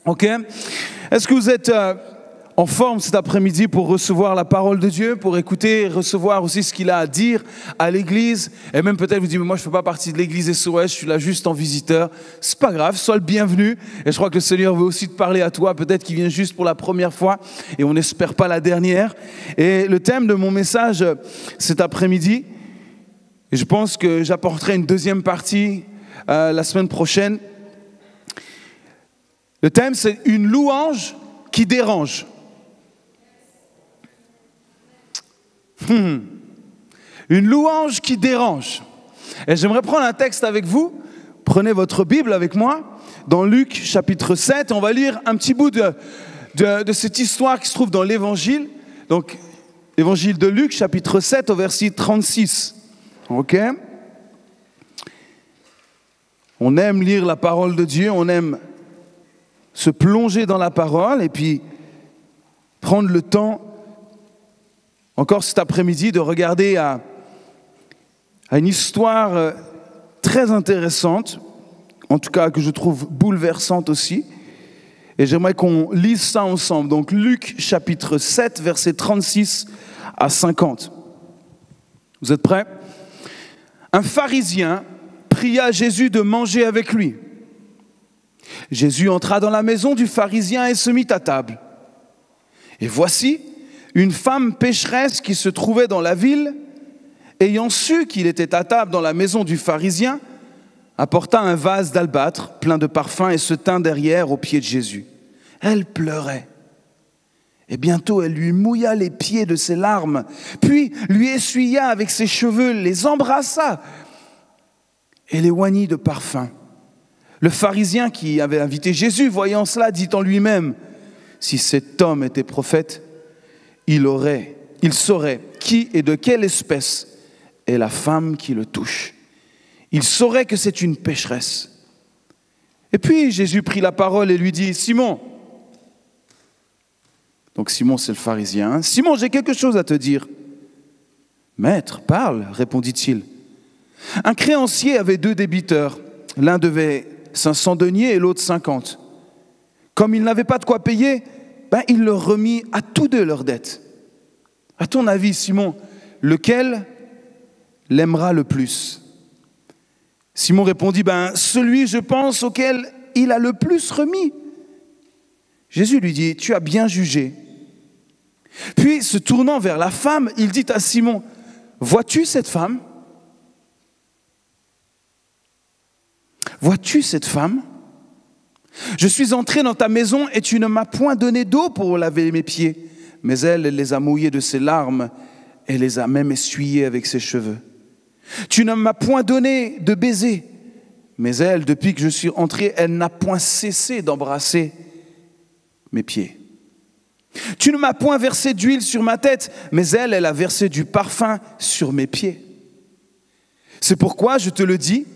Ok? Est-ce que vous êtes en forme cet après-midi pour recevoir la parole de Dieu, pour écouter, recevoir aussi ce qu'il a à dire à l'église? Et même peut-être vous dites, mais moi je ne fais pas partie de l'église SOS, je suis là juste en visiteur. C'est pas grave, sois le bienvenu. Et je crois que le Seigneur veut aussi te parler à toi, peut-être qu'il vient juste pour la première fois et on n'espère pas la dernière. Et le thème de mon message cet après-midi, et je pense que j'apporterai une deuxième partie la semaine prochaine. Le thème, c'est une louange qui dérange. Une louange qui dérange. Et j'aimerais prendre un texte avec vous. Prenez votre Bible avec moi, dans Luc chapitre 7. On va lire un petit bout de cette histoire qui se trouve dans l'Évangile. Donc, l'Évangile de Luc, chapitre 7, au verset 36. Ok? On aime lire la parole de Dieu, on aime se plonger dans la parole et puis prendre le temps, encore cet après-midi, de regarder à une histoire très intéressante, en tout cas que je trouve bouleversante aussi. Et j'aimerais qu'on lise ça ensemble. Donc Luc chapitre 7, versets 36 à 50. Vous êtes prêts? Un pharisien pria Jésus de manger avec lui. Jésus entra dans la maison du pharisien et se mit à table. Et voici, une femme pécheresse qui se trouvait dans la ville, ayant su qu'il était à table dans la maison du pharisien, apporta un vase d'albâtre plein de parfums et se tint derrière aux pieds de Jésus. Elle pleurait. Et bientôt, elle lui mouilla les pieds de ses larmes, puis lui essuya avec ses cheveux, les embrassa et les oignit de parfum. Le pharisien qui avait invité Jésus, voyant cela, dit en lui-même, « Si cet homme était prophète, il saurait qui et de quelle espèce est la femme qui le touche. Il saurait que c'est une pécheresse. » Et puis Jésus prit la parole et lui dit, « Simon, donc Simon c'est le pharisien, Simon, j'ai quelque chose à te dire. » « Maître, parle, répondit-il. Un créancier avait 2 débiteurs. L'un devait 500 deniers et l'autre 50. Comme il n'avait pas de quoi payer, il leur remit à tous 2 leurs dettes. À ton avis, Simon, lequel l'aimera le plus? Simon répondit, celui, je pense, auquel il a le plus remis. Jésus lui dit, tu as bien jugé. Puis, se tournant vers la femme, il dit à Simon, vois-tu cette femme? Vois-tu cette femme? Je suis entré dans ta maison et tu ne m'as point donné d'eau pour laver mes pieds. Mais elle les a mouillés de ses larmes et les a même essuyés avec ses cheveux. Tu ne m'as point donné de baiser. Mais elle, depuis que je suis entré, elle n'a point cessé d'embrasser mes pieds. Tu ne m'as point versé d'huile sur ma tête. Mais elle a versé du parfum sur mes pieds. C'est pourquoi, je te le dis,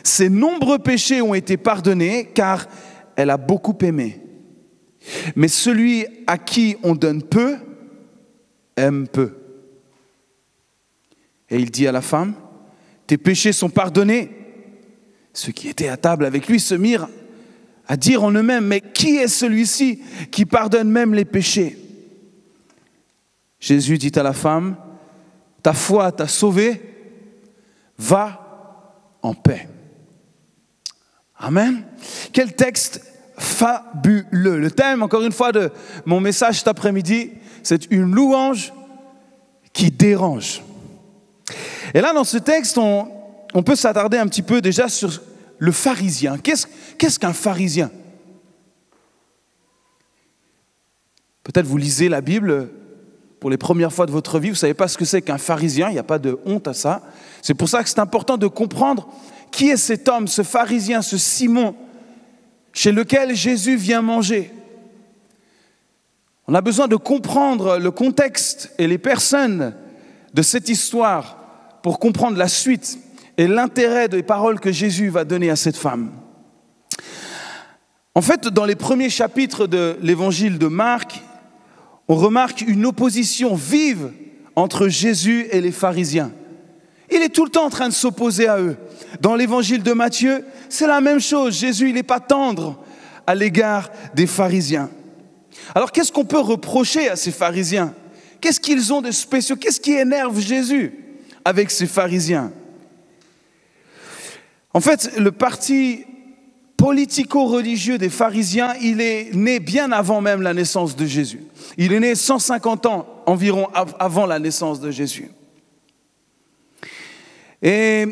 ses nombreux péchés ont été pardonnés, car elle a beaucoup aimé. Mais celui à qui on donne peu, aime peu. Et il dit à la femme, tes péchés sont pardonnés. Ceux qui étaient à table avec lui se mirent à dire en eux-mêmes, mais qui est celui-ci qui pardonne même les péchés? Jésus dit à la femme, ta foi t'a sauvée, va en paix. Amen. Quel texte fabuleux. Le thème, encore une fois, de mon message cet après-midi, c'est une louange qui dérange. Et là, dans ce texte, on peut s'attarder un petit peu déjà sur le pharisien. Qu'est-ce qu'un pharisien? Peut-être vous lisez la Bible pour les premières fois de votre vie, vous ne savez pas ce que c'est qu'un pharisien, il n'y a pas de honte à ça. C'est pour ça que c'est important de comprendre qui est cet homme, ce pharisien, ce Simon, chez lequel Jésus vient manger. On a besoin de comprendre le contexte et les personnes de cette histoire pour comprendre la suite et l'intérêt des paroles que Jésus va donner à cette femme. En fait, dans les premiers chapitres de l'évangile de Marc, on remarque une opposition vive entre Jésus et les pharisiens. Il est tout le temps en train de s'opposer à eux. Dans l'évangile de Matthieu, c'est la même chose. Jésus, il n'est pas tendre à l'égard des pharisiens. Alors qu'est-ce qu'on peut reprocher à ces pharisiens? Qu'est-ce qu'ils ont de spéciaux? Qu'est-ce qui énerve Jésus avec ces pharisiens? En fait, le parti politico-religieux des pharisiens, il est né bien avant même la naissance de Jésus. Il est né 150 ans environ avant la naissance de Jésus. Et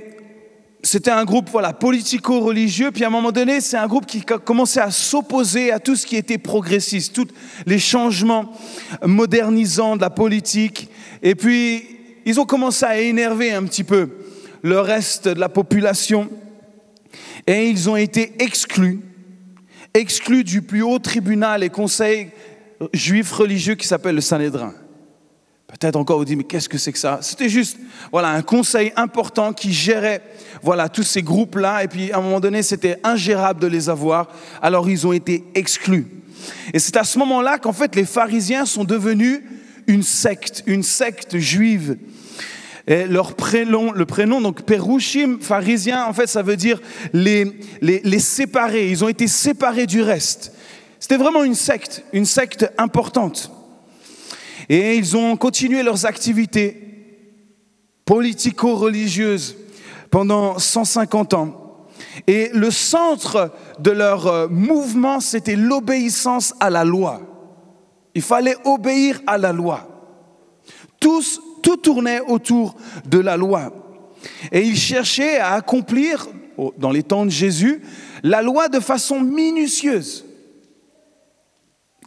c'était un groupe politico-religieux, puis à un moment donné, c'est un groupe qui commençait à s'opposer à tout ce qui était progressiste, tous les changements modernisants de la politique. Et puis, ils ont commencé à énerver un petit peu le reste de la population. Et ils ont été exclus du plus haut tribunal et conseil juif religieux qui s'appelle le Sanhédrin. Peut-être encore vous dites, mais qu'est-ce que c'est que ça? C'était juste un conseil important qui gérait tous ces groupes-là. Et puis à un moment donné, c'était ingérable de les avoir. Alors ils ont été exclus. Et c'est à ce moment-là qu'en fait les pharisiens sont devenus une secte juive. Et le prénom, donc Pérouchim, pharisiens, en fait, ça veut dire les séparés. Ils ont été séparés du reste. C'était vraiment une secte importante. Et ils ont continué leurs activités politico-religieuses pendant 150 ans. Et le centre de leur mouvement, c'était l'obéissance à la loi. Il fallait obéir à la loi. Tout tournait autour de la loi. Et ils cherchaient à accomplir, dans les temps de Jésus, la loi de façon minutieuse.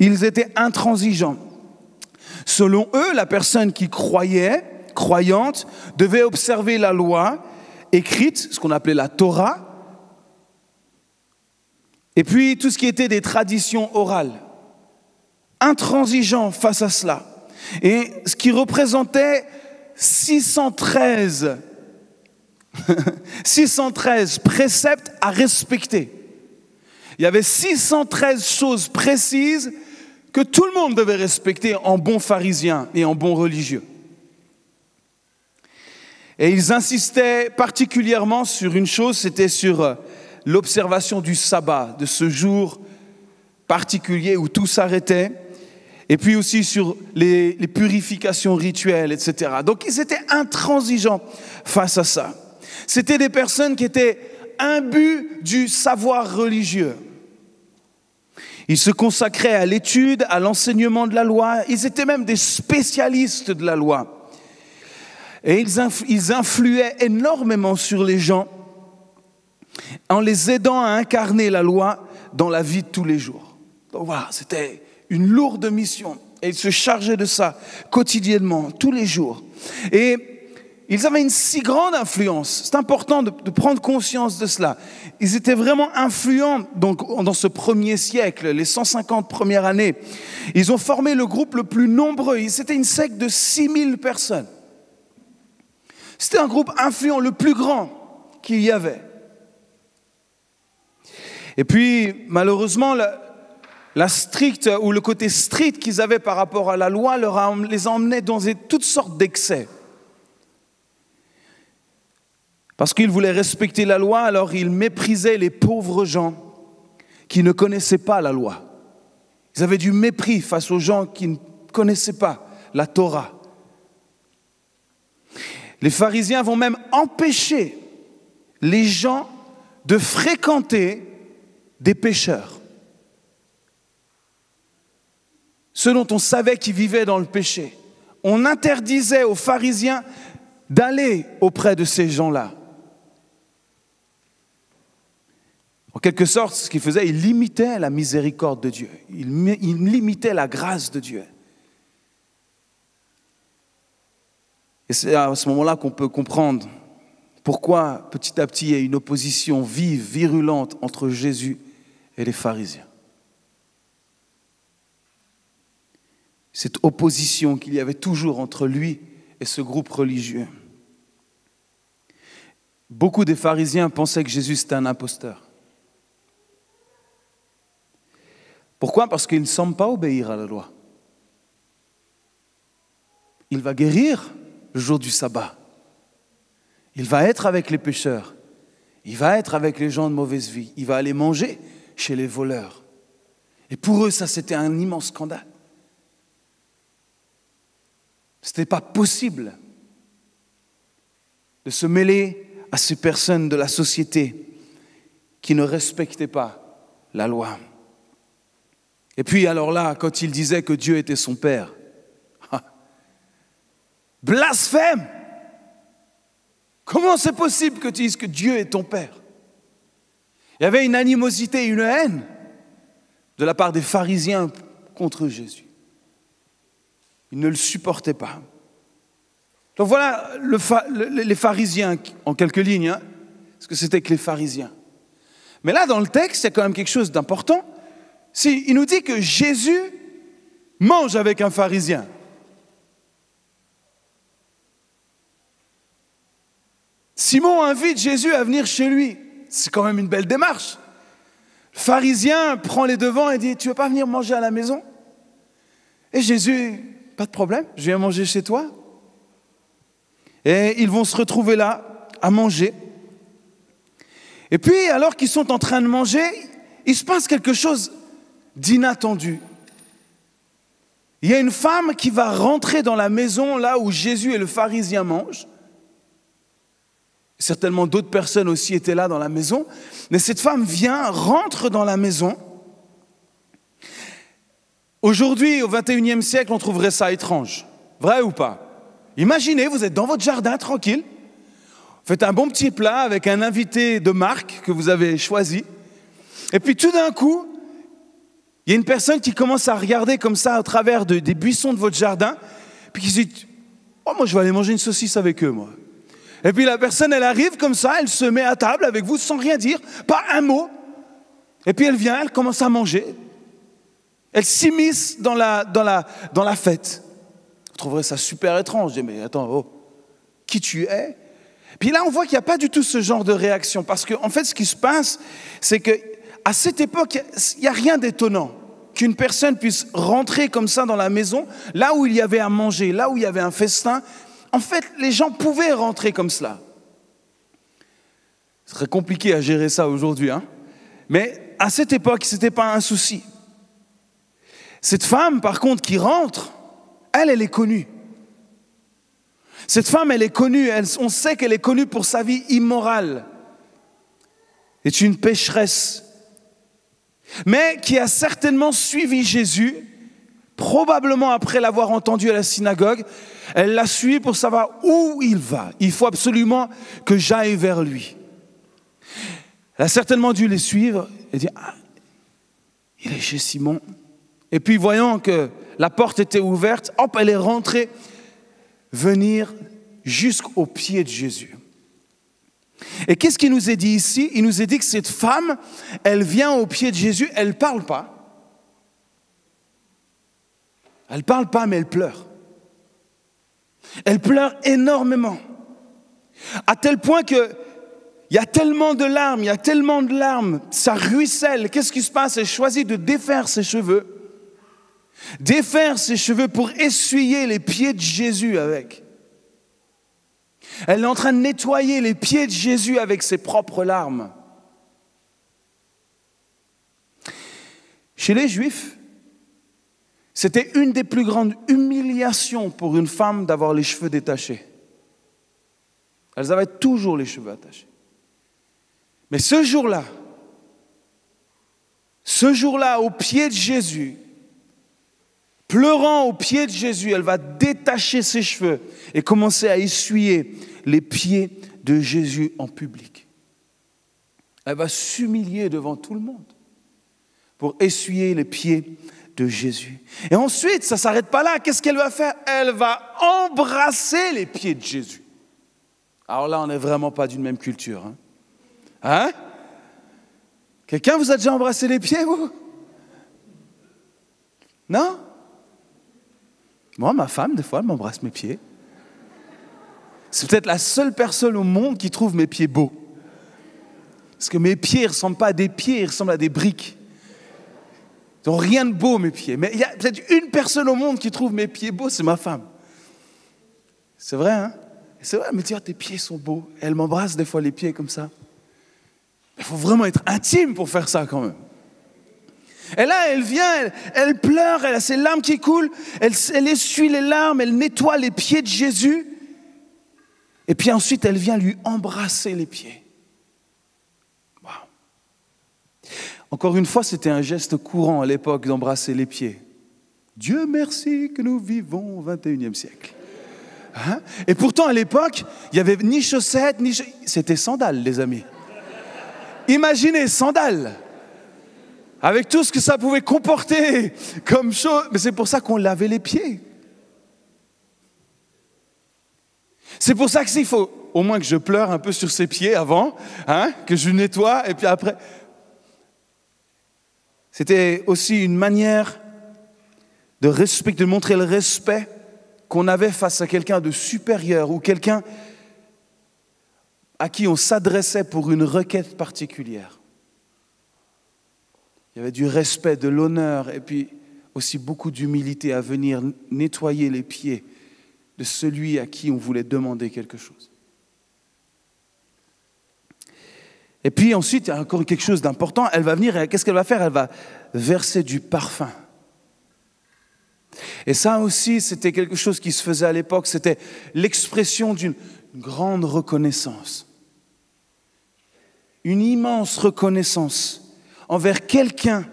Ils étaient intransigeants. Selon eux, la personne qui croyante, devait observer la loi écrite, ce qu'on appelait la Torah, et puis tout ce qui était des traditions orales. Intransigeants face à cela. Et ce qui représentait 613 préceptes à respecter. Il y avait 613 choses précises que tout le monde devait respecter en bon pharisien et en bon religieux. Et ils insistaient particulièrement sur une chose, c'était sur l'observation du sabbat, de ce jour particulier où tout s'arrêtait. Et puis aussi sur les purifications rituelles, etc. Donc ils étaient intransigeants face à ça. C'était des personnes qui étaient imbus du savoir religieux. Ils se consacraient à l'étude, à l'enseignement de la loi. Ils étaient même des spécialistes de la loi. Et ils influaient énormément sur les gens en les aidant à incarner la loi dans la vie de tous les jours. Donc voilà, c'était une lourde mission. Et ils se chargeaient de ça quotidiennement, tous les jours. Et ils avaient une si grande influence. C'est important de prendre conscience de cela. Ils étaient vraiment influents dans ce premier siècle, les 150 premières années. Ils ont formé le groupe le plus nombreux. C'était une secte de 6000 personnes. C'était un groupe influent, le plus grand qu'il y avait. Et puis, malheureusement, le côté strict qu'ils avaient par rapport à la loi les a emmenés dans toutes sortes d'excès. Parce qu'ils voulaient respecter la loi, alors ils méprisaient les pauvres gens qui ne connaissaient pas la loi. Ils avaient du mépris face aux gens qui ne connaissaient pas la Torah. Les pharisiens vont même empêcher les gens de fréquenter des pécheurs. Ceux dont on savait qu'ils vivaient dans le péché. On interdisait aux pharisiens d'aller auprès de ces gens-là. En quelque sorte, ce qu'il faisait, il limitait la miséricorde de Dieu. Il limitait la grâce de Dieu. Et c'est à ce moment-là qu'on peut comprendre pourquoi, petit à petit, il y a une opposition vive, virulente entre Jésus et les pharisiens. Cette opposition qu'il y avait toujours entre lui et ce groupe religieux. Beaucoup des pharisiens pensaient que Jésus était un imposteur. Pourquoi? Parce qu'il ne semble pas obéir à la loi. Il va guérir le jour du sabbat. Il va être avec les pécheurs. Il va être avec les gens de mauvaise vie. Il va aller manger chez les voleurs. Et pour eux, ça, c'était un immense scandale. Ce n'était pas possible de se mêler à ces personnes de la société qui ne respectaient pas la loi. Et puis alors là, quand il disait que Dieu était son Père, blasphème! Comment c'est possible que tu dises que Dieu est ton Père? Il y avait une animosité, une haine de la part des pharisiens contre Jésus. Ils ne le supportaient pas. Donc voilà les pharisiens, en quelques lignes, hein, ce que c'était que les pharisiens. Mais là, dans le texte, il y a quand même quelque chose d'important. Il nous dit que Jésus mange avec un pharisien. Simon invite Jésus à venir chez lui. C'est quand même une belle démarche. Le pharisien prend les devants et dit « Tu ne veux pas venir manger à la maison ?» Et Jésus, pas de problème, je viens manger chez toi. Et ils vont se retrouver là, à manger. Et puis, alors qu'ils sont en train de manger, il se passe quelque chose d'inattendu. Il y a une femme qui va rentrer dans la maison, là où Jésus et le pharisien mangent. Certainement d'autres personnes aussi étaient là dans la maison. Mais cette femme vient, rentre dans la maison. Aujourd'hui, au XXIe siècle, on trouverait ça étrange. Vrai ou pas? Imaginez, vous êtes dans votre jardin, tranquille. Vous faites un bon petit plat avec un invité de marque que vous avez choisi. Et puis tout d'un coup, il y a une personne qui commence à regarder comme ça au travers des buissons de votre jardin. Puis qui se dit « Oh, moi je vais aller manger une saucisse avec eux, moi. » Et puis la personne, elle arrive comme ça, elle se met à table avec vous sans rien dire, pas un mot. Et puis elle vient, elle commence à manger. Elle s'immisce dans la fête. Vous trouverez ça super étrange. Je dis, mais attends, oh, qui tu es? Puis là, on voit qu'il n'y a pas du tout ce genre de réaction. Parce qu'en fait, ce qui se passe, c'est qu'à cette époque, il n'y a rien d'étonnant qu'une personne puisse rentrer comme ça dans la maison, là où il y avait à manger, là où il y avait un festin. En fait, les gens pouvaient rentrer comme cela. Ce serait compliqué à gérer ça aujourd'hui, hein? Mais à cette époque, ce n'était pas un souci. Cette femme, par contre, qui rentre, elle est connue. Cette femme, elle est connue, on sait qu'elle est connue pour sa vie immorale. C'est une pécheresse, mais qui a certainement suivi Jésus, probablement après l'avoir entendu à la synagogue. Elle l'a suivi pour savoir où il va. Il faut absolument que j'aille vers lui. Elle a certainement dû les suivre et dire « Ah, il est chez Simon. » Et puis, voyant que la porte était ouverte, hop, elle est rentrée, venir jusqu'au pied de Jésus. Et qu'est-ce qui nous est dit ici? Il nous est dit que cette femme, elle vient au pied de Jésus, elle ne parle pas. Elle ne parle pas, mais elle pleure. Elle pleure énormément. À tel point que il y a tellement de larmes, ça ruisselle. Qu'est-ce qui se passe? Elle choisit de défaire ses cheveux. Défaire ses cheveux pour essuyer les pieds de Jésus avec. Elle est en train de nettoyer les pieds de Jésus avec ses propres larmes. Chez les Juifs, c'était une des plus grandes humiliations pour une femme d'avoir les cheveux détachés. Elles avaient toujours les cheveux attachés. Mais ce jour-là, au pied de Jésus, pleurant au pied de Jésus, elle va détacher ses cheveux et commencer à essuyer les pieds de Jésus en public. Elle va s'humilier devant tout le monde pour essuyer les pieds de Jésus. Et ensuite, ça ne s'arrête pas là. Qu'est-ce qu'elle va faire? Elle va embrasser les pieds de Jésus. Alors là, on n'est vraiment pas d'une même culture. Hein? Quelqu'un vous a déjà embrassé les pieds, vous? Non? Moi, ma femme, des fois, elle m'embrasse mes pieds. C'est peut-être la seule personne au monde qui trouve mes pieds beaux. Parce que mes pieds ne ressemblent pas à des pieds, ils ressemblent à des briques. Ils n'ont rien de beau, mes pieds. Mais il y a peut-être une personne au monde qui trouve mes pieds beaux, c'est ma femme. C'est vrai, hein? C'est vrai, elle me dit, tes pieds sont beaux. Elle m'embrasse des fois les pieds comme ça. Il faut vraiment être intime pour faire ça quand même. Et là, elle vient, elle pleure, elle a ses larmes qui coulent, elle essuie les larmes, elle nettoie les pieds de Jésus. Et puis ensuite, elle vient lui embrasser les pieds. Wow. Encore une fois, c'était un geste courant à l'époque d'embrasser les pieds. Dieu merci que nous vivons au XXIe siècle. Hein? Et pourtant, à l'époque, il n'y avait ni chaussettes, c'était sandales, les amis. Imaginez, sandales. Avec tout ce que ça pouvait comporter comme chose. Mais c'est pour ça qu'on lavait les pieds. C'est pour ça que s'il faut au moins que je pleure un peu sur ses pieds avant, hein, que je nettoie, et puis après. C'était aussi une manière de montrer le respect qu'on avait face à quelqu'un de supérieur ou quelqu'un à qui on s'adressait pour une requête particulière. Il y avait du respect, de l'honneur et puis aussi beaucoup d'humilité à venir nettoyer les pieds de celui à qui on voulait demander quelque chose. Et puis ensuite, il y a encore quelque chose d'important. Elle va venir, et qu'est-ce qu'elle va faire? Elle va verser du parfum. Et ça aussi, c'était quelque chose qui se faisait à l'époque. C'était l'expression d'une grande reconnaissance. Une immense reconnaissance envers quelqu'un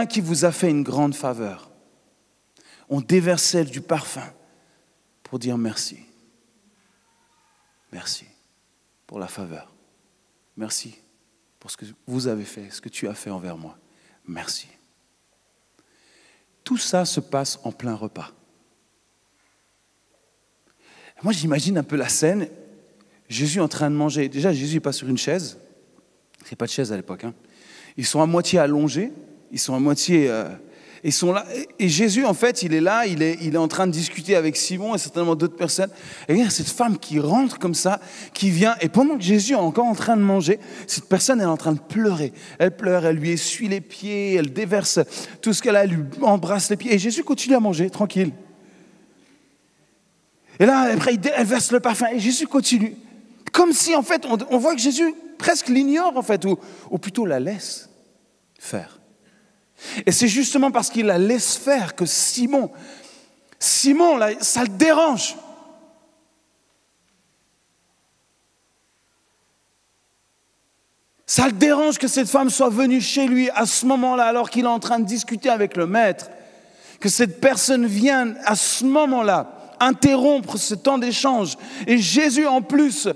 qui vous a fait une grande faveur. On déversait du parfum pour dire merci. Merci pour la faveur. Merci pour ce que vous avez fait, ce que tu as fait envers moi. Merci. Tout ça se passe en plein repas. Moi, j'imagine un peu la scène. Jésus est en train de manger. Déjà, Jésus n'est pas sur une chaise. Il n'y a pas de chaise à l'époque. Hein. Ils sont à moitié allongés. Ils sont à moitié... ils sont là. Et Jésus, en fait, il est là. Il est en train de discuter avec Simon et certainement d'autres personnes. Et il y a cette femme qui rentre comme ça, qui vient. Et pendant que Jésus est encore en train de manger, cette personne est en train de pleurer. Elle pleure, elle lui essuie les pieds, elle déverse tout ce qu'elle a, elle lui embrasse les pieds. Et Jésus continue à manger, tranquille. Et là, après, elle verse le parfum. Et Jésus continue. Comme si, en fait, on voit que Jésus presque l'ignore, en fait, ou plutôt la laisse faire. Et c'est justement parce qu'il la laisse faire que Simon, là, ça le dérange. Ça le dérange que cette femme soit venue chez lui à ce moment-là, alors qu'il est en train de discuter avec le maître. Que cette personne vienne à ce moment-là interrompre ce temps d'échange. Et Jésus, en plus,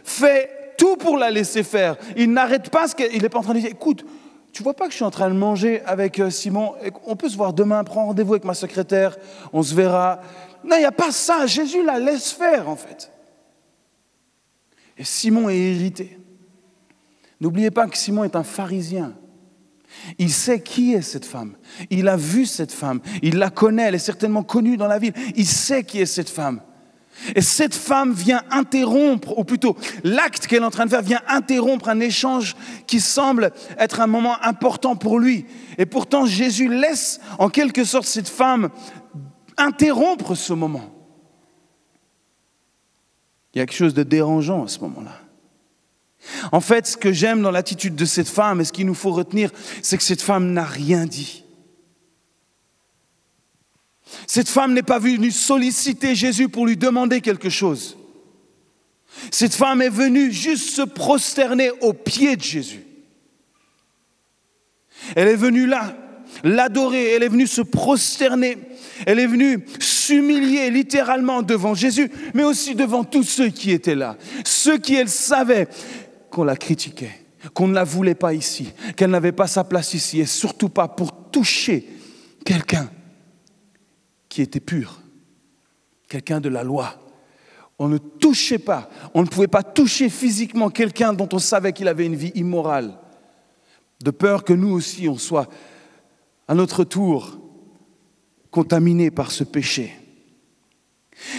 fait tout pour la laisser faire. Il n'arrête pas, il n'est pas en train de dire, écoute, tu vois pas que je suis en train de manger avec Simon, on peut se voir demain, prends rendez-vous avec ma secrétaire, on se verra. Non, il n'y a pas ça, Jésus la laisse faire en fait. Et Simon est irrité. N'oubliez pas que Simon est un pharisien. Il sait qui est cette femme. Il a vu cette femme. Il la connaît, elle est certainement connue dans la ville. Il sait qui est cette femme. Et cette femme vient interrompre, ou plutôt l'acte qu'elle est en train de faire vient interrompre un échange qui semble être un moment important pour lui. Et pourtant, Jésus laisse en quelque sorte cette femme interrompre ce moment. Il y a quelque chose de dérangeant à ce moment-là. En fait, ce que j'aime dans l'attitude de cette femme et ce qu'il nous faut retenir, c'est que cette femme n'a rien dit. Cette femme n'est pas venue solliciter Jésus pour lui demander quelque chose. Cette femme est venue juste se prosterner aux pieds de Jésus. Elle est venue là, l'adorer, elle est venue se prosterner, elle est venue s'humilier littéralement devant Jésus, mais aussi devant tous ceux qui étaient là. Ceux qui, elle savait qu'on la critiquait, qu'on ne la voulait pas ici, qu'elle n'avait pas sa place ici, et surtout pas pour toucher quelqu'un qui était pur, quelqu'un de la loi. On ne touchait pas, on ne pouvait pas toucher physiquement quelqu'un dont on savait qu'il avait une vie immorale, de peur que nous aussi on soit à notre tour contaminés par ce péché.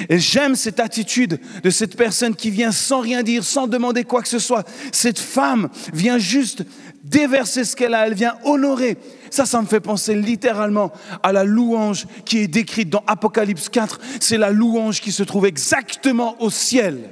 Et j'aime cette attitude de cette personne qui vient sans rien dire, sans demander quoi que ce soit. Cette femme vient juste déverser ce qu'elle a, elle vient honorer. Ça me fait penser littéralement à la louange qui est décrite dans Apocalypse 4. C'est la louange qui se trouve exactement au ciel.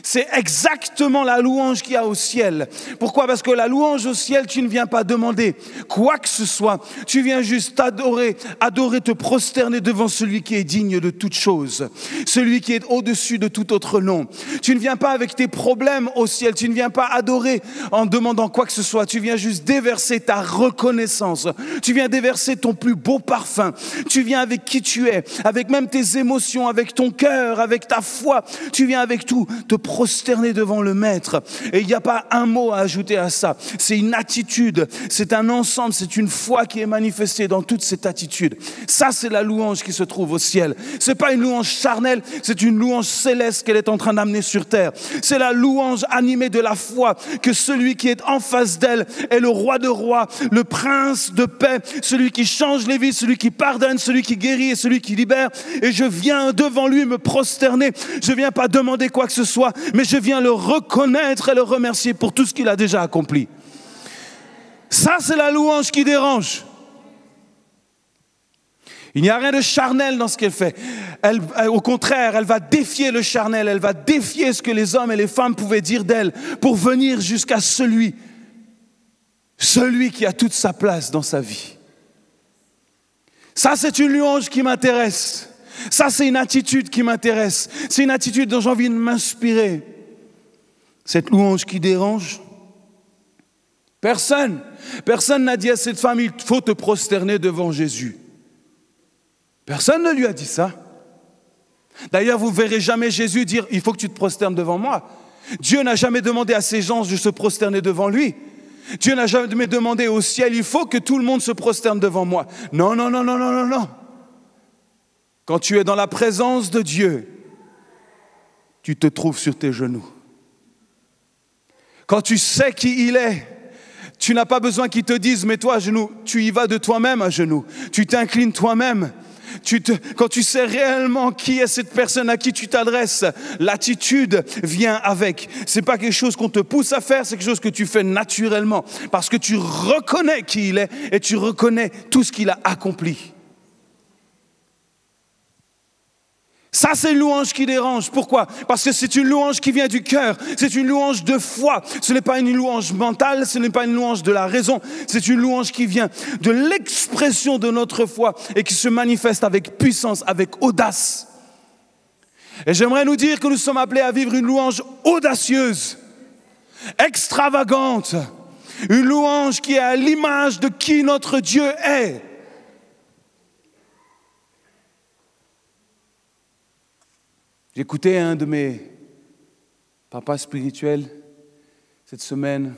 C'est exactement la louange qu'il y a au ciel. Pourquoi? Parce que la louange au ciel, tu ne viens pas demander quoi que ce soit. Tu viens juste adorer, te prosterner devant celui qui est digne de toute chose. Celui qui est au-dessus de tout autre nom. Tu ne viens pas avec tes problèmes au ciel. Tu ne viens pas adorer en demandant quoi que ce soit. Tu viens juste déverser ta reconnaissance. Tu viens déverser ton plus beau parfum. Tu viens avec qui tu es, avec même tes émotions, avec ton cœur, avec ta foi. Tu viens avec tout, te prosterner devant le Maître. Et il n'y a pas un mot à ajouter à ça. C'est une attitude, c'est un ensemble, c'est une foi qui est manifestée dans toute cette attitude. Ça, c'est la louange qui se trouve au ciel. C'est pas une louange charnelle, c'est une louange céleste qu'elle est en train d'amener sur terre. C'est la louange animée de la foi que celui qui est en face d'elle est le roi de rois, le prince de paix, celui qui change les vies, celui qui pardonne, celui qui guérit et celui qui libère. Et je viens devant lui me prosterner. Je viens pas demander quoi que ce soit, mais je viens le reconnaître et le remercier pour tout ce qu'il a déjà accompli. Ça, c'est la louange qui dérange. Il n'y a rien de charnel dans ce qu'elle fait. Au contraire, elle va défier le charnel, elle va défier ce que les hommes et les femmes pouvaient dire d'elle pour venir jusqu'à celui qui a toute sa place dans sa vie. Ça, c'est une louange qui m'intéresse. Ça, c'est une attitude qui m'intéresse. C'est une attitude dont j'ai envie de m'inspirer. Cette louange qui dérange. Personne n'a dit à cette femme, il faut te prosterner devant Jésus. Personne ne lui a dit ça. D'ailleurs, vous ne verrez jamais Jésus dire, il faut que tu te prosternes devant moi. Dieu n'a jamais demandé à ses gens de se prosterner devant lui. Dieu n'a jamais demandé au ciel, il faut que tout le monde se prosterne devant moi. Non, non, non, non, non, non, non. Quand tu es dans la présence de Dieu, tu te trouves sur tes genoux. Quand tu sais qui il est, tu n'as pas besoin qu'il te dise, mets-toi à genoux. Tu y vas de toi-même à genoux. Tu t'inclines toi-même. Quand tu sais réellement qui est cette personne à qui tu t'adresses, l'attitude vient avec. C'est pas quelque chose qu'on te pousse à faire, c'est quelque chose que tu fais naturellement. Parce que tu reconnais qui il est et tu reconnais tout ce qu'il a accompli. Ça, c'est une louange qui dérange. Pourquoi? Parce que c'est une louange qui vient du cœur. C'est une louange de foi. Ce n'est pas une louange mentale, ce n'est pas une louange de la raison. C'est une louange qui vient de l'expression de notre foi et qui se manifeste avec puissance, avec audace. Et j'aimerais nous dire que nous sommes appelés à vivre une louange audacieuse, extravagante. Une louange qui est à l'image de qui notre Dieu est. J'écoutais un de mes papas spirituels cette semaine.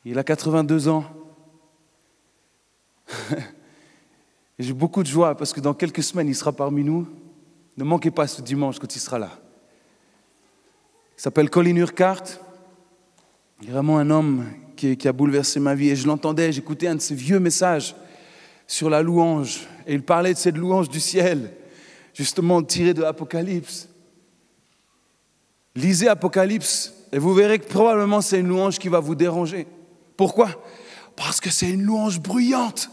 Il a 82 ans. Et j'ai beaucoup de joie parce que dans quelques semaines, il sera parmi nous. Ne manquez pas ce dimanche quand il sera là. Il s'appelle Colin Urquhart. Il est vraiment un homme qui a bouleversé ma vie. Et je l'entendais, j'écoutais un de ses vieux messages sur la louange. Et il parlait de cette louange du ciel. Justement tiré de Apocalypse. Lisez Apocalypse et vous verrez que probablement c'est une louange qui va vous déranger. Pourquoi? Parce que c'est une louange bruyante.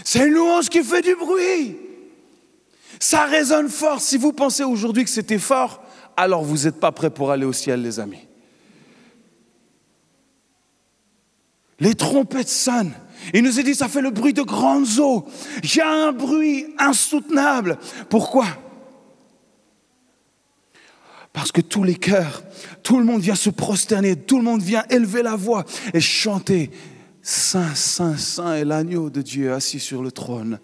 C'est une louange qui fait du bruit. Ça résonne fort. Si vous pensez aujourd'hui que c'était fort, alors vous n'êtes pas prêts pour aller au ciel, les amis. Les trompettes sonnent. Il nous est dit, ça fait le bruit de grandes eaux. Il y a un bruit insoutenable. Pourquoi? Parce que tous les cœurs, tout le monde vient se prosterner, tout le monde vient élever la voix et chanter. Saint, Saint, Saint est l'agneau de Dieu assis sur le trône.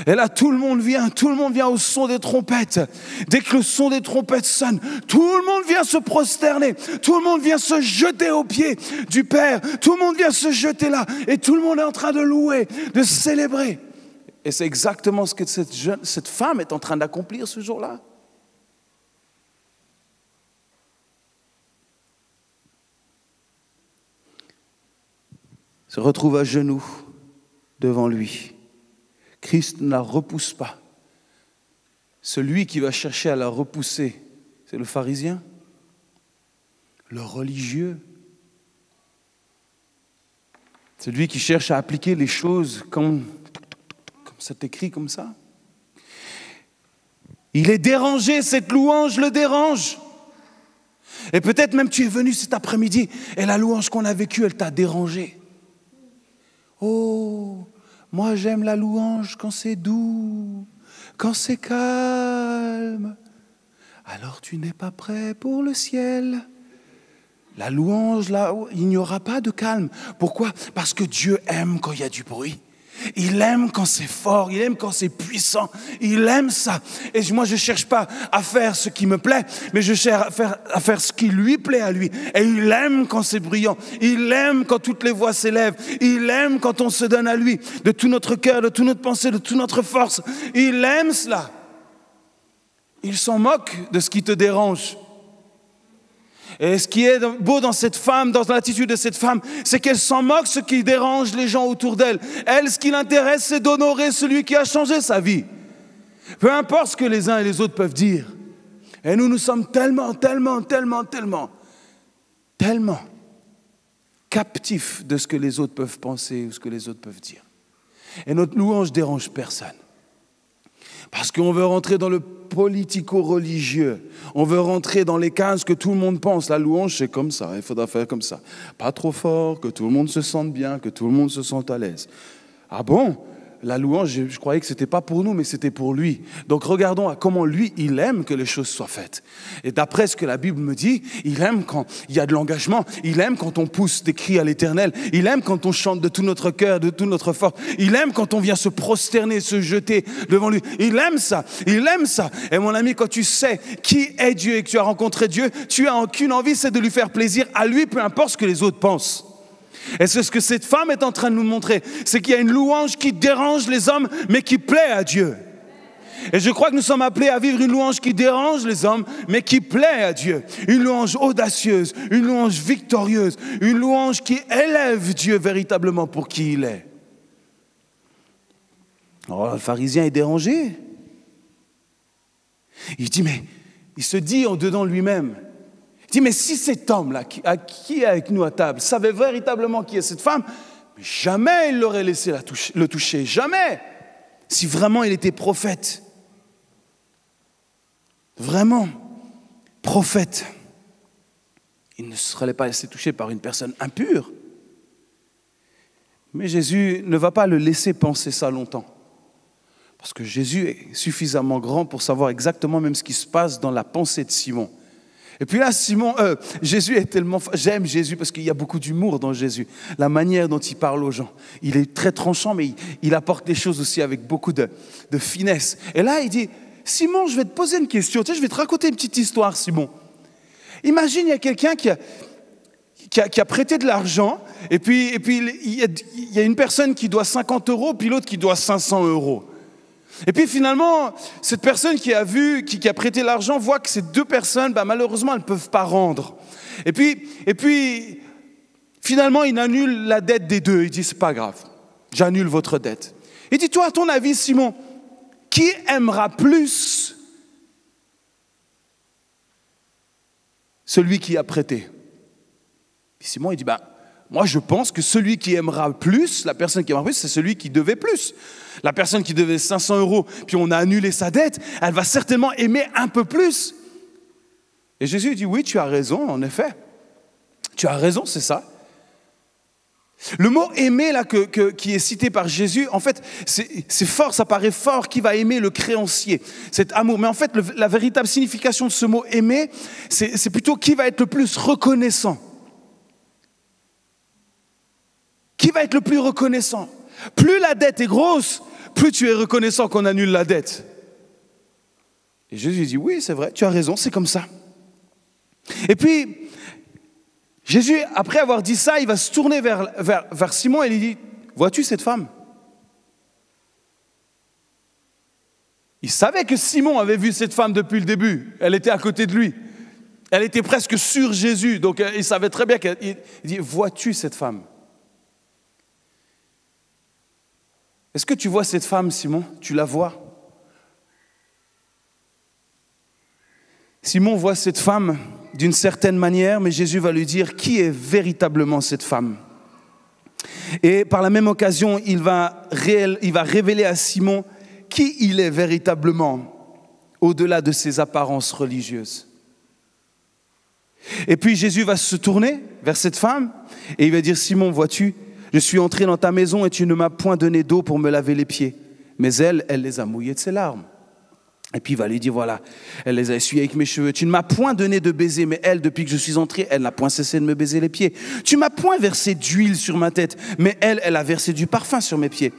Et là, tout le monde vient au son des trompettes. Dès que le son des trompettes sonne, tout le monde vient se prosterner. Tout le monde vient se jeter aux pieds du Père. Tout le monde vient se jeter là. Et tout le monde est en train de louer, de célébrer. Et c'est exactement ce que cette femme est en train d'accomplir ce jour-là. Se retrouve à genoux devant lui. Christ ne la repousse pas. Celui qui va chercher à la repousser, c'est le pharisien, le religieux. Celui qui cherche à appliquer les choses comme c'est écrit comme ça. Il est dérangé, cette louange le dérange. Et peut-être même tu es venu cet après-midi et la louange qu'on a vécue, elle t'a dérangé. Oh, moi j'aime la louange quand c'est doux, quand c'est calme. Alors tu n'es pas prêt pour le ciel. La louange, là, il n'y aura pas de calme. Pourquoi ? Parce que Dieu aime quand il y a du bruit. Il aime quand c'est fort, il aime quand c'est puissant, il aime ça. Et moi, je ne cherche pas à faire ce qui me plaît, mais je cherche à faire ce qui lui plaît à lui. Et il aime quand c'est brillant, il aime quand toutes les voix s'élèvent, il aime quand on se donne à lui, de tout notre cœur, de toute notre pensée, de toute notre force. Il aime cela. Il s'en moque de ce qui te dérange. Et ce qui est beau dans cette femme, dans l'attitude de cette femme, c'est qu'elle s'en moque de ce qui dérange les gens autour d'elle. Elle, ce qui l'intéresse, c'est d'honorer celui qui a changé sa vie. Peu importe ce que les uns et les autres peuvent dire. Et nous sommes tellement captifs de ce que les autres peuvent penser ou ce que les autres peuvent dire. Et notre louange ne dérange personne. Parce qu'on veut rentrer dans le politico-religieux. On veut rentrer dans les cases que tout le monde pense. La louange, c'est comme ça, il faudra faire comme ça. Pas trop fort, que tout le monde se sente bien, que tout le monde se sente à l'aise. Ah bon ? La louange, je croyais que ce n'était pas pour nous, mais c'était pour lui. Donc regardons à comment lui, il aime que les choses soient faites. Et d'après ce que la Bible me dit, il aime quand il y a de l'engagement, il aime quand on pousse des cris à l'Éternel, il aime quand on chante de tout notre cœur, de toute notre force, il aime quand on vient se prosterner, se jeter devant lui. Il aime ça, il aime ça. Et mon ami, quand tu sais qui est Dieu et que tu as rencontré Dieu, tu n'as aucune envie, c'est de lui faire plaisir à lui, peu importe ce que les autres pensent. Et c'est ce que cette femme est en train de nous montrer, c'est qu'il y a une louange qui dérange les hommes, mais qui plaît à Dieu. Et je crois que nous sommes appelés à vivre une louange qui dérange les hommes, mais qui plaît à Dieu. Une louange audacieuse, une louange victorieuse, une louange qui élève Dieu véritablement pour qui il est. Alors le pharisien est dérangé. Il dit, mais il se dit en dedans lui-même, il dit, mais si cet homme-là, qui est avec nous à table, savait véritablement qui est cette femme, jamais il l'aurait laissé le toucher, jamais. Si vraiment il était prophète, vraiment prophète, il ne serait pas laissé toucher par une personne impure. Mais Jésus ne va pas le laisser penser ça longtemps. Parce que Jésus est suffisamment grand pour savoir exactement même ce qui se passe dans la pensée de Simon. Et puis là, Jésus est tellement... J'aime Jésus parce qu'il y a beaucoup d'humour dans Jésus. La manière dont il parle aux gens. Il est très tranchant, mais il apporte les choses aussi avec beaucoup de finesse. Et là, il dit, Simon, je vais te poser une question. Tu sais, je vais te raconter une petite histoire, Simon. Imagine, il y a quelqu'un qui a prêté de l'argent, et puis il y a une personne qui doit 50 €, puis l'autre qui doit 500 €. Et puis finalement, cette personne qui a prêté l'argent voit que ces deux personnes, malheureusement, elles ne peuvent pas rendre. Et puis, finalement, il annule la dette des deux. Il dit, c'est pas grave, j'annule votre dette. Il dit, toi, à ton avis, Simon, qui aimera plus celui qui a prêté ? Et Simon, il dit, moi, je pense que celui qui aimera plus, la personne qui aimera plus, c'est celui qui devait plus. La personne qui devait 500 €, puis on a annulé sa dette, elle va certainement aimer un peu plus. Et Jésus dit, oui, tu as raison, en effet. Tu as raison, c'est ça. Le mot « aimer » là, qui est cité par Jésus, en fait, c'est fort, ça paraît fort, qui va aimer le créancier, cet amour. Mais en fait, la véritable signification de ce mot « aimer », c'est plutôt qui va être le plus reconnaissant. Qui va être le plus reconnaissant ? Plus la dette est grosse, plus tu es reconnaissant qu'on annule la dette. Et Jésus dit, oui, c'est vrai, tu as raison, c'est comme ça. Et puis, Jésus, après avoir dit ça, il va se tourner vers Simon et lui dit, vois-tu cette femme ? Il savait que Simon avait vu cette femme depuis le début. Elle était à côté de lui. Elle était presque sur Jésus. Donc, il savait très bien qu'il dit, vois-tu cette femme ? Est-ce que tu vois cette femme, Simon ? Tu la vois ? Simon voit cette femme d'une certaine manière, mais Jésus va lui dire qui est véritablement cette femme. Et par la même occasion, il va révéler à Simon qui il est véritablement au-delà de ses apparences religieuses. Et puis Jésus va se tourner vers cette femme et il va dire, Simon, vois-tu, je suis entré dans ta maison et tu ne m'as point donné d'eau pour me laver les pieds. Mais elle les a mouillés de ses larmes. Et puis il va lui dire, voilà, elle les a essuyés avec mes cheveux. Tu ne m'as point donné de baiser, mais elle, depuis que je suis entré, elle n'a point cessé de me baiser les pieds. Tu ne m'as point versé d'huile sur ma tête, mais elle a versé du parfum sur mes pieds.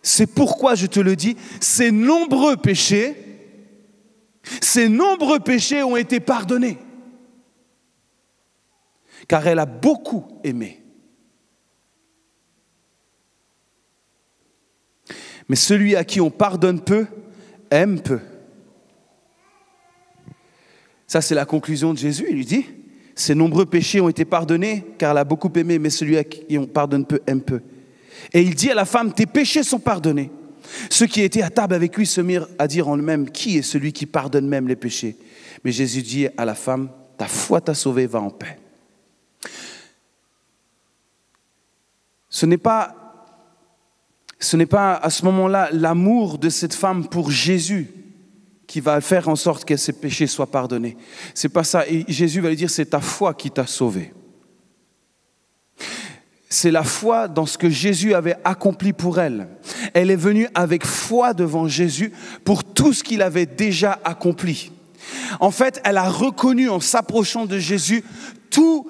C'est pourquoi je te le dis, ces nombreux péchés ont été pardonnés. Car elle a beaucoup aimé. Mais celui à qui on pardonne peu, aime peu. Ça, c'est la conclusion de Jésus. Il lui dit, ses nombreux péchés ont été pardonnés, car elle a beaucoup aimé, mais celui à qui on pardonne peu, aime peu. Et il dit à la femme, tes péchés sont pardonnés. Ceux qui étaient à table avec lui se mirent à dire en eux-mêmes, qui est celui qui pardonne même les péchés? Mais Jésus dit à la femme, ta foi t'a sauvée, va en paix. Ce n'est pas à ce moment-là l'amour de cette femme pour Jésus qui va faire en sorte que ses péchés soient pardonnés. C'est pas ça. Et Jésus va lui dire, c'est ta foi qui t'a sauvé. C'est la foi dans ce que Jésus avait accompli pour elle. Elle est venue avec foi devant Jésus pour tout ce qu'il avait déjà accompli. En fait, elle a reconnu en s'approchant de Jésus tout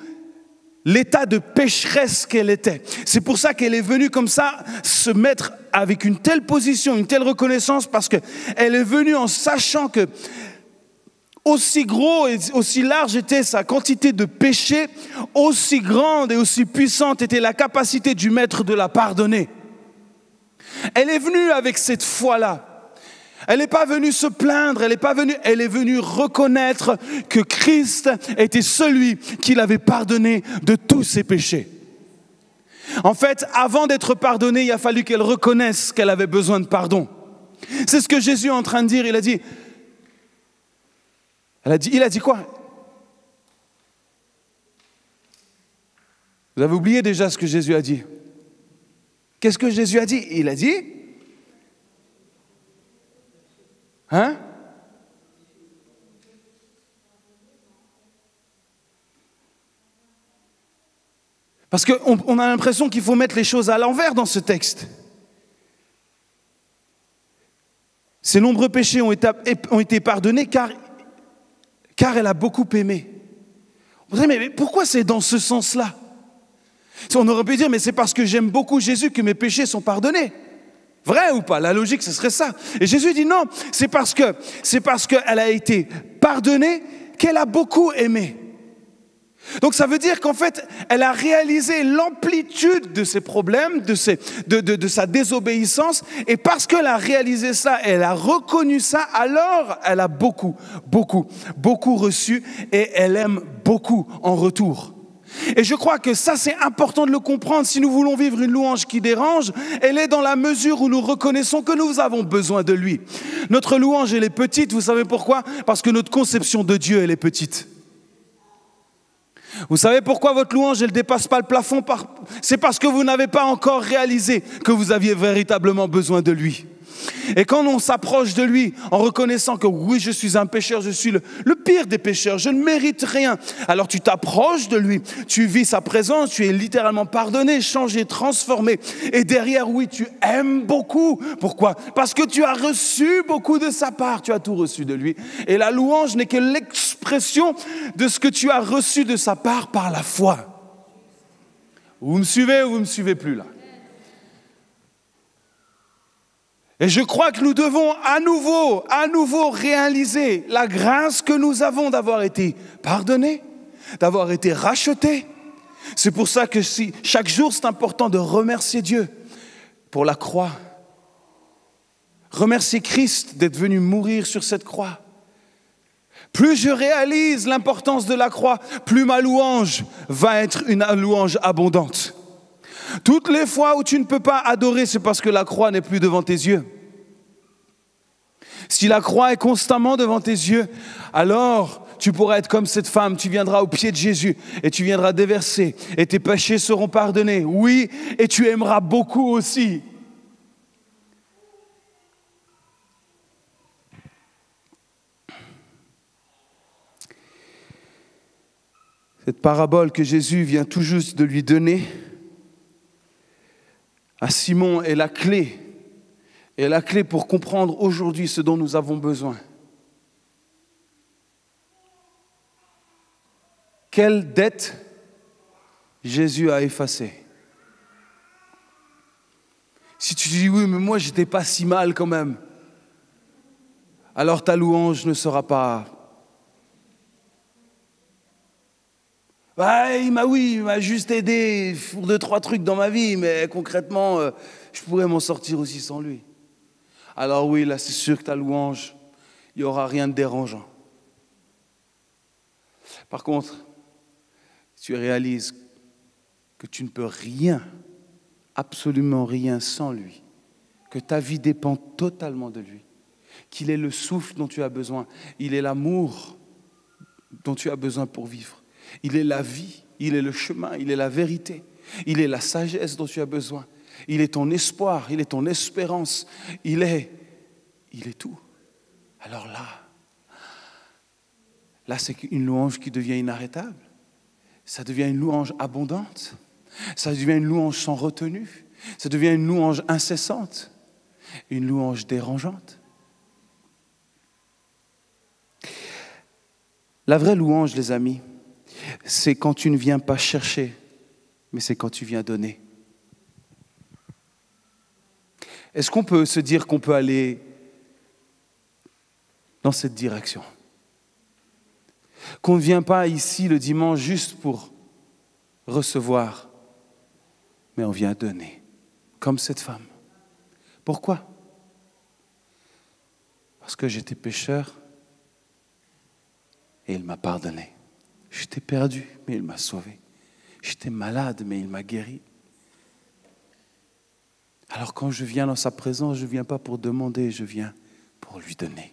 l'état de pécheresse qu'elle était. C'est pour ça qu'elle est venue comme ça se mettre avec une telle position, une telle reconnaissance, parce qu'elle est venue en sachant que aussi gros et aussi large était sa quantité de péché, aussi grande et aussi puissante était la capacité du Maître de la pardonner. Elle est venue avec cette foi-là. Elle n'est pas venue se plaindre, elle est venue reconnaître que Christ était celui qui l'avait pardonné de tous ses péchés. En fait, avant d'être pardonnée, il a fallu qu'elle reconnaisse qu'elle avait besoin de pardon. C'est ce que Jésus est en train de dire. Il a dit quoi? Vous avez oublié déjà ce que Jésus a dit. Qu'est-ce que Jésus a dit? Il a dit... Hein? Parce qu'on a l'impression qu'il faut mettre les choses à l'envers dans ce texte. Ses nombreux péchés ont été pardonnés car elle a beaucoup aimé. Vous dites, mais pourquoi c'est dans ce sens-là? On aurait pu dire, mais c'est parce que j'aime beaucoup Jésus que mes péchés sont pardonnés. Vrai ou pas? La logique, ce serait ça. Et Jésus dit non, c'est parce qu'elle a été pardonnée qu'elle a beaucoup aimé. Donc ça veut dire qu'en fait, elle a réalisé l'amplitude de ses problèmes, de sa désobéissance, et parce qu'elle a réalisé ça, elle a reconnu ça, alors elle a beaucoup reçu, et elle aime beaucoup en retour. Et je crois que ça, c'est important de le comprendre. Si nous voulons vivre une louange qui dérange, elle est dans la mesure où nous reconnaissons que nous avons besoin de lui. Notre louange, elle est petite, vous savez pourquoi? Parce que notre conception de Dieu, elle est petite. Vous savez pourquoi votre louange, elle ne dépasse pas le plafond? C'est parce que vous n'avez pas encore réalisé que vous aviez véritablement besoin de lui. Et quand on s'approche de lui en reconnaissant que oui, je suis un pécheur, je suis le pire des pécheurs, je ne mérite rien. Alors tu t'approches de lui, tu vis sa présence, tu es littéralement pardonné, changé, transformé. Et derrière, oui, tu aimes beaucoup. Pourquoi? Parce que tu as reçu beaucoup de sa part, tu as tout reçu de lui. Et la louange n'est que l'expression de ce que tu as reçu de sa part par la foi. Vous me suivez ou vous ne me suivez plus là? Et je crois que nous devons à nouveau réaliser la grâce que nous avons d'avoir été pardonnés, d'avoir été rachetés. C'est pour ça que chaque jour, c'est important de remercier Dieu pour la croix. Remercier Christ d'être venu mourir sur cette croix. Plus je réalise l'importance de la croix, plus ma louange va être une louange abondante. Toutes les fois où tu ne peux pas adorer, c'est parce que la croix n'est plus devant tes yeux. Si la croix est constamment devant tes yeux, alors tu pourras être comme cette femme. Tu viendras au pied de Jésus et tu viendras déverser et tes péchés seront pardonnés. Oui, et tu aimeras beaucoup aussi. Cette parabole que Jésus vient tout juste de lui donner à Simon est la clé. Et la clé pour comprendre aujourd'hui ce dont nous avons besoin. Quelle dette Jésus a effacée? Si tu dis oui, mais moi j'étais pas si mal quand même, alors ta louange ne sera pas. Il m'a juste aidé pour 2-3 trucs dans ma vie, mais concrètement, je pourrais m'en sortir aussi sans lui. Alors oui, là c'est sûr que ta louange, il n'y aura rien de dérangeant. Par contre, tu réalises que tu ne peux rien, absolument rien sans lui, que ta vie dépend totalement de lui, qu'il est le souffle dont tu as besoin, il est l'amour dont tu as besoin pour vivre, il est la vie, il est le chemin, il est la vérité, il est la sagesse dont tu as besoin, il est ton espoir, il est ton espérance, il est tout. Alors là c'est une louange qui devient inarrêtable. Ça devient une louange abondante. Ça devient une louange sans retenue. Ça devient une louange incessante. Une louange dérangeante. La vraie louange, les amis, c'est quand tu ne viens pas chercher, mais c'est quand tu viens donner. Est-ce qu'on peut se dire qu'on peut aller dans cette direction? Qu'on ne vient pas ici le dimanche juste pour recevoir, mais on vient donner, comme cette femme. Pourquoi? Parce que j'étais pécheur et il m'a pardonné. J'étais perdu, mais il m'a sauvé. J'étais malade, mais il m'a guéri. Alors quand je viens dans sa présence, je ne viens pas pour demander, je viens pour lui donner.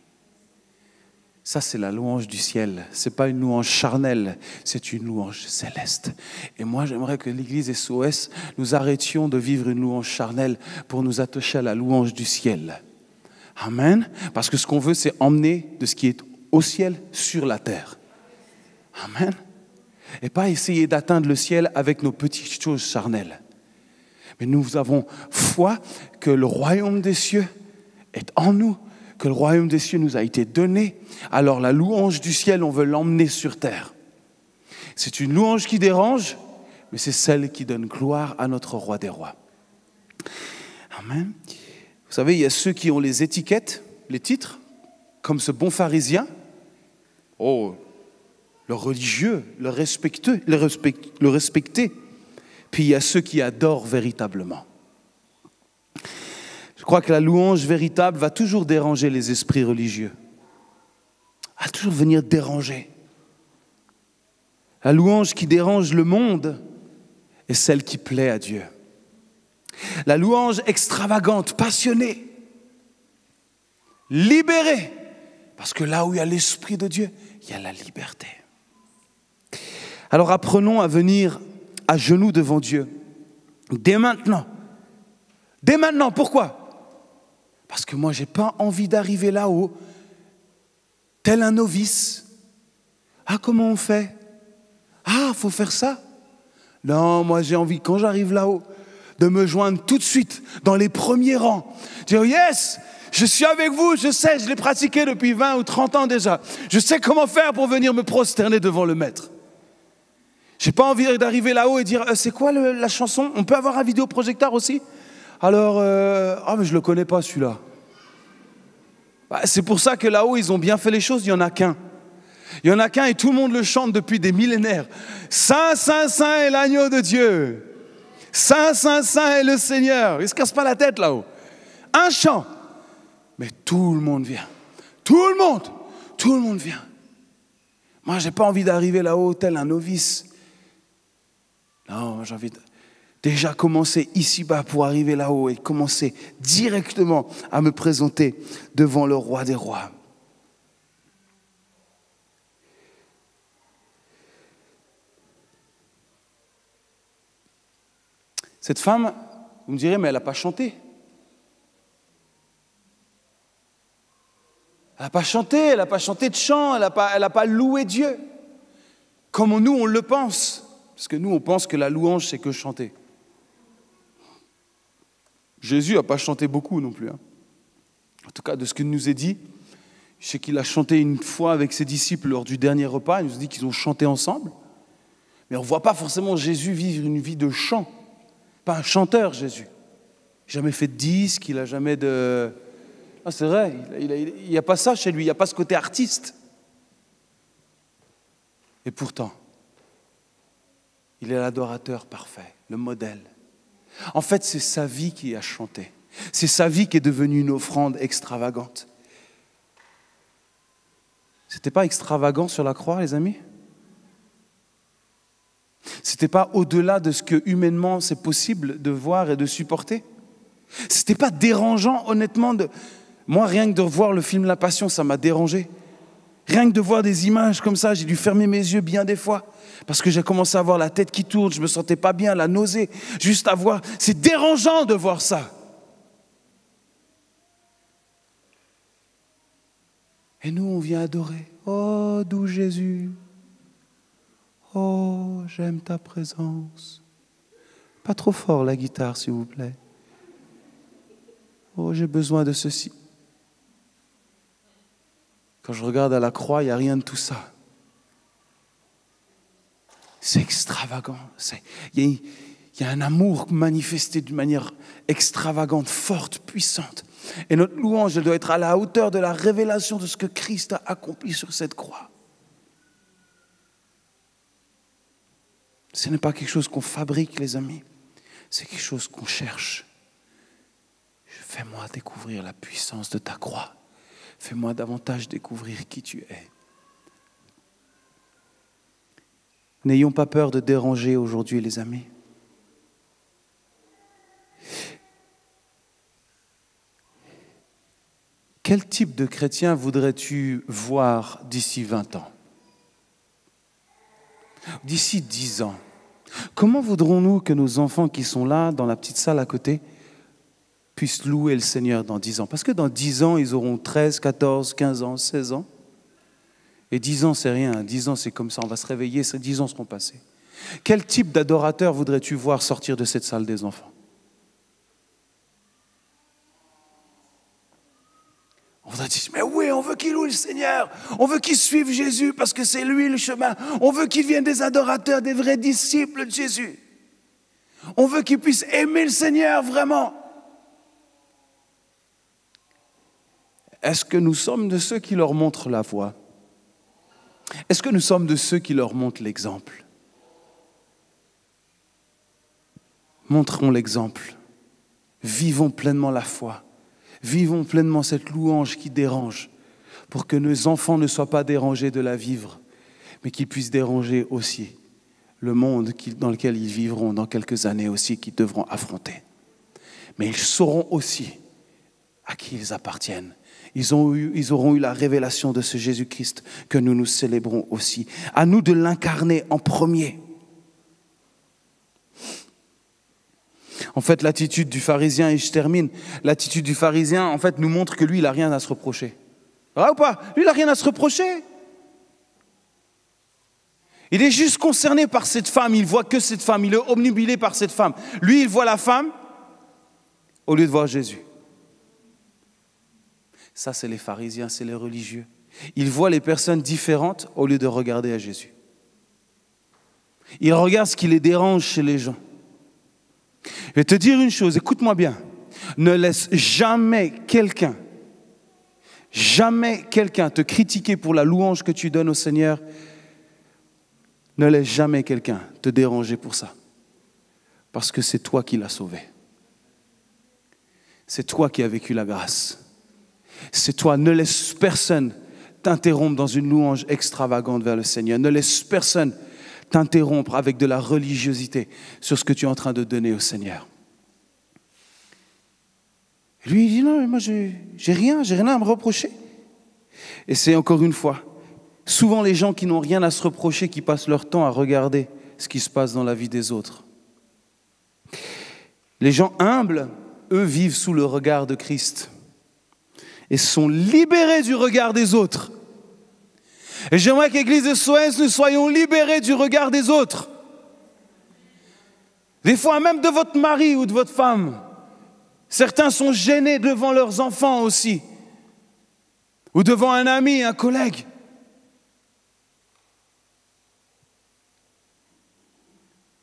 Ça, c'est la louange du ciel. Ce n'est pas une louange charnelle, c'est une louange céleste. Et moi, j'aimerais que l'Église SOS, nous arrêtions de vivre une louange charnelle pour nous attacher à la louange du ciel. Amen. Parce que ce qu'on veut, c'est emmener de ce qui est au ciel sur la terre. Amen. Et pas essayer d'atteindre le ciel avec nos petites choses charnelles. Mais nous avons foi que le royaume des cieux est en nous, que le royaume des cieux nous a été donné. Alors la louange du ciel, on veut l'emmener sur terre. C'est une louange qui dérange, mais c'est celle qui donne gloire à notre roi des rois. Amen. Vous savez, il y a ceux qui ont les étiquettes, les titres, comme ce bon pharisien. Oh, le religieux, le respecté. Puis il y a ceux qui adorent véritablement. Je crois que la louange véritable va toujours déranger les esprits religieux. Va toujours venir déranger. La louange qui dérange le monde est celle qui plaît à Dieu. La louange extravagante, passionnée, libérée. Parce que là où il y a l'Esprit de Dieu, il y a la liberté. Alors apprenons à venir à genoux devant Dieu. Dès maintenant. Dès maintenant, pourquoi ? Parce que moi, je n'ai pas envie d'arriver là-haut, tel un novice. Ah, comment on fait ? Ah, il faut faire ça ? Non, moi j'ai envie, quand j'arrive là-haut, de me joindre tout de suite dans les premiers rangs. Dire, yes, je suis avec vous, je sais, je l'ai pratiqué depuis 20 ou 30 ans déjà. Je sais comment faire pour venir me prosterner devant le maître. Je n'ai pas envie d'arriver là-haut et dire, c'est quoi la chanson ? On peut avoir un vidéoprojecteur aussi ? Alors, mais je ne le connais pas celui-là. C'est pour ça que là-haut, ils ont bien fait les choses, il n'y en a qu'un. Il n'y en a qu'un et tout le monde le chante depuis des millénaires. Saint, Saint, Saint est l'agneau de Dieu. Saint, Saint, Saint est le Seigneur. Il ne se casse pas la tête là-haut. Un chant. Mais tout le monde vient. Tout le monde vient. Moi, je n'ai pas envie d'arriver là-haut tel un novice. Non, j'ai envie de déjà commencer ici-bas pour arriver là-haut et commencer directement à me présenter devant le roi des rois. Cette femme, vous me direz, mais elle n'a pas chanté. Elle n'a pas chanté de chant, elle n'a pas loué Dieu. comme nous on le pense. Parce que nous on pense que la louange c'est que chanter. Jésus n'a pas chanté beaucoup non plus. En tout cas, de ce qu'il nous est dit, je sais qu'il a chanté une fois avec ses disciples lors du dernier repas. Il nous dit qu'ils ont chanté ensemble. Mais on ne voit pas forcément Jésus vivre une vie de chant. Pas un chanteur, Jésus. Il n'a jamais fait de disque, il n'a jamais de... Ah, c'est vrai, il n'y a pas ça chez lui, il n'y a pas ce côté artiste. Et pourtant, il est l'adorateur parfait, le modèle. En fait, c'est sa vie qui a chanté. C'est sa vie qui est devenue une offrande extravagante. C'était pas extravagant sur la croix, les amis? C'était pas au-delà de ce que humainement c'est possible de voir et de supporter? C'était pas dérangeant, honnêtement. Moi, rien que de voir le film La Passion, ça m'a dérangé. Rien que de voir des images comme ça, j'ai dû fermer mes yeux bien des fois. Parce que j'ai commencé à avoir la tête qui tourne, je me sentais pas bien, la nausée. Juste à voir, c'est dérangeant de voir ça. Et nous, on vient adorer. Oh, doux Jésus. Oh, j'aime ta présence. Pas trop fort la guitare, s'il vous plaît. Oh, j'ai besoin de ceci. Quand je regarde à la croix, il n'y a rien de tout ça. C'est extravagant. Il y a un amour manifesté d'une manière extravagante, forte, puissante. Et notre louange, elle doit être à la hauteur de la révélation de ce que Christ a accompli sur cette croix. Ce n'est pas quelque chose qu'on fabrique, les amis. C'est quelque chose qu'on cherche. Fais-moi découvrir la puissance de ta croix. Fais-moi davantage découvrir qui tu es. N'ayons pas peur de déranger aujourd'hui, les amis. Quel type de chrétien voudrais-tu voir d'ici 20 ans? D'ici 10 ans? Comment voudrons-nous que nos enfants qui sont là, dans la petite salle à côté, puissent louer le Seigneur dans 10 ans? Parce que dans 10 ans, ils auront 13, 14, 15 ans, 16 ans. Et 10 ans, c'est rien. 10 ans, c'est comme ça. On va se réveiller, 10 ans seront passés. Quel type d'adorateur voudrais-tu voir sortir de cette salle des enfants? On voudrait dire, mais oui, on veut qu'ils louent le Seigneur. On veut qu'ils suivent Jésus parce que c'est lui le chemin. On veut qu'ils viennent des adorateurs, des vrais disciples de Jésus. On veut qu'ils puissent aimer le Seigneur vraiment. Est-ce que nous sommes de ceux qui leur montrent la voie? Est-ce que nous sommes de ceux qui leur montrent l'exemple? Montrons l'exemple. Vivons pleinement la foi. Vivons pleinement cette louange qui dérange pour que nos enfants ne soient pas dérangés de la vivre, mais qu'ils puissent déranger aussi le monde dans lequel ils vivront dans quelques années aussi, qu'ils devront affronter. Mais ils sauront aussi à qui ils appartiennent. Ils auront eu la révélation de ce Jésus-Christ que nous célébrons aussi. À nous de l'incarner en premier. En fait, l'attitude du pharisien, et je termine, l'attitude du pharisien, en fait, nous montre que lui, il n'a rien à se reprocher. Vrai ou pas? Lui, il n'a rien à se reprocher. Il est juste concerné par cette femme, il voit que cette femme, il est obnubilé par cette femme. Lui, il voit la femme au lieu de voir Jésus. Ça, c'est les pharisiens, c'est les religieux. Ils voient les personnes différentes au lieu de regarder à Jésus. Ils regardent ce qui les dérange chez les gens. Je vais te dire une chose, écoute-moi bien. Ne laisse jamais quelqu'un te critiquer pour la louange que tu donnes au Seigneur. Ne laisse jamais quelqu'un te déranger pour ça. Parce que c'est toi qui l'as sauvé. C'est toi qui as vécu la grâce. C'est toi. Ne laisse personne t'interrompre dans une louange extravagante vers le Seigneur. Ne laisse personne t'interrompre avec de la religiosité sur ce que tu es en train de donner au Seigneur. Et lui, il dit non, mais moi, j'ai rien à me reprocher. Et c'est encore une fois, souvent les gens qui n'ont rien à se reprocher, qui passent leur temps à regarder ce qui se passe dans la vie des autres. Les gens humbles, eux, vivent sous le regard de Christ et sont libérés du regard des autres. Et j'aimerais qu'Église de SOS, nous soyons libérés du regard des autres. Des fois, même de votre mari ou de votre femme. Certains sont gênés devant leurs enfants aussi. Ou devant un ami, un collègue.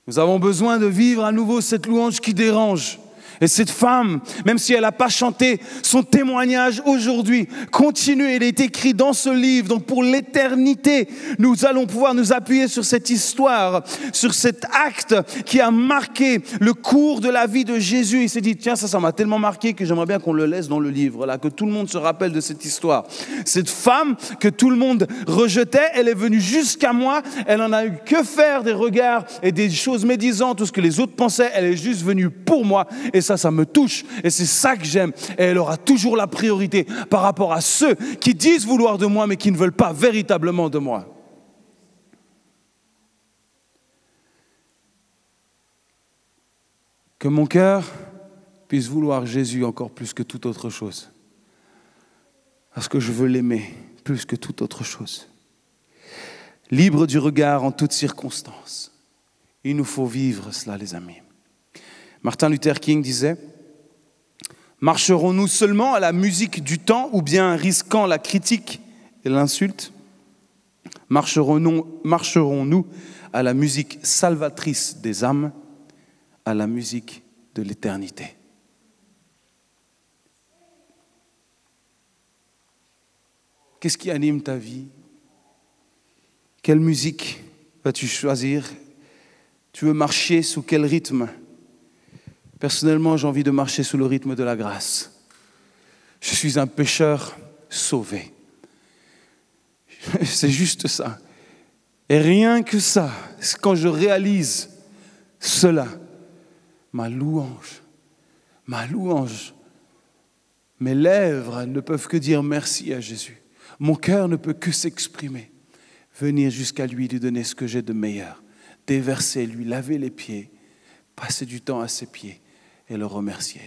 Nous avons besoin de vivre à nouveau cette louange qui dérange. Et cette femme, même si elle n'a pas chanté, son témoignage aujourd'hui continue. Il est écrit dans ce livre. Donc pour l'éternité, nous allons pouvoir nous appuyer sur cette histoire, sur cet acte qui a marqué le cours de la vie de Jésus. Il s'est dit, tiens, ça m'a tellement marqué que j'aimerais bien qu'on le laisse dans le livre, là, que tout le monde se rappelle de cette histoire. Cette femme que tout le monde rejetait, elle est venue jusqu'à moi. Elle n'en a eu que faire des regards et des choses médisantes, tout ce que les autres pensaient. Elle est juste venue pour moi. Et ça me touche et c'est ça que j'aime. Et elle aura toujours la priorité par rapport à ceux qui disent vouloir de moi mais qui ne veulent pas véritablement de moi. Que mon cœur puisse vouloir Jésus encore plus que toute autre chose. Parce que je veux l'aimer plus que toute autre chose. Libre du regard en toutes circonstances. Il nous faut vivre cela, les amis. Martin Luther King disait « Marcherons-nous seulement à la musique du temps ou bien risquant la critique et l'insulte ? Marcherons-nous à la musique salvatrice des âmes, à la musique de l'éternité ?» Qu'est-ce qui anime ta vie ? Quelle musique vas-tu choisir ? Tu veux marcher sous quel rythme ? Personnellement, j'ai envie de marcher sous le rythme de la grâce. Je suis un pécheur sauvé. C'est juste ça. Et rien que ça, quand je réalise cela, ma louange, mes lèvres ne peuvent que dire merci à Jésus. Mon cœur ne peut que s'exprimer. Venir jusqu'à lui donner ce que j'ai de meilleur. Déverser, lui laver les pieds, passer du temps à ses pieds et le remercier.